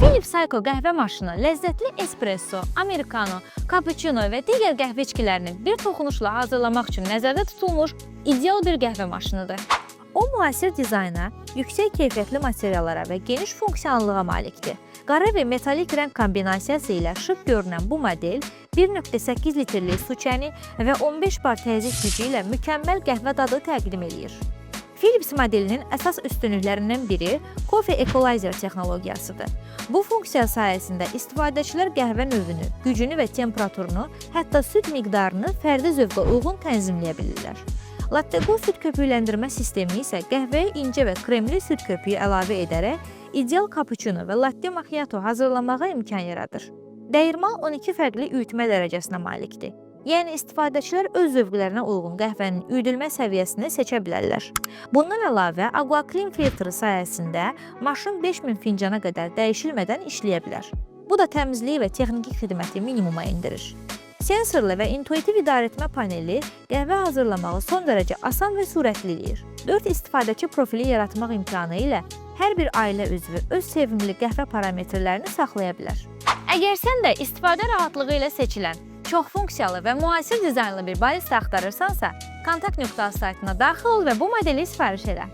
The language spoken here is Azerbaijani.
Philips Psycho qəhvə maşını ləzzətli espresso, americano, cappuccino və digər qəhvə içkilərini bir toxunuşla hazırlamaq üçün nəzərdə tutulmuş ideal bir qəhvə maşınıdır. O, müasir dizayna, yüksək keyfiyyətli materiallara və geniş funksiyonallığa malikdir. Qara və metalik rəng kombinasiyası ilə şıq görünən bu model 1.8 litrlik su çəni və 15 bar təzyiq gücü ilə mükəmməl qəhvə dadı təqdim edir. Philips modelinin əsas üstünlüklərindən biri Coffee Equalizer texnologiyasıdır. Bu funksiya sayəsində istifadəçilər qəhvə növünü, gücünü və temperaturunu, hətta süd miqdarını fərdi zövqə uyğun tənzimləyə bilirlər. Latte-Go süd köpükləndirmə sistemi isə qəhvəyə incə və kremli süd köpüyü əlavə edərək ideal cappuccino və latte macchiato hazırlamağa imkan yaradır. Dəyirman 12 fərqli üyütmə dərəcəsinə malikdir. Yəni istifadəçilər öz zövqlərinə uyğun qəhvənin üyüdülmə səviyyəsini seçə bilərlər. Bundan əlavə, AquaClean filtri sayəsində maşın 5000 fincana qədər dəyişilmədən işləyə bilər. Bu da təmizlik və texniki xidməti minimuma endirir. Sensorlu və intuitiv idarəetmə paneli qəhvə hazırlamağı son dərəcə asan və sürətli eləyir. 4 istifadəçi profili yaratmaq imkanı ilə hər bir ailə üzvü öz sevimli qəhvə parametrlərini saxlaya bilər. Əgər sən də istifadə rahatlığı ilə seçilən, çox funksiyalı və müasir dizaynlı bir balista axtarırsansa, kontakt.az saytına daxil ol və bu modeli sifariş elə.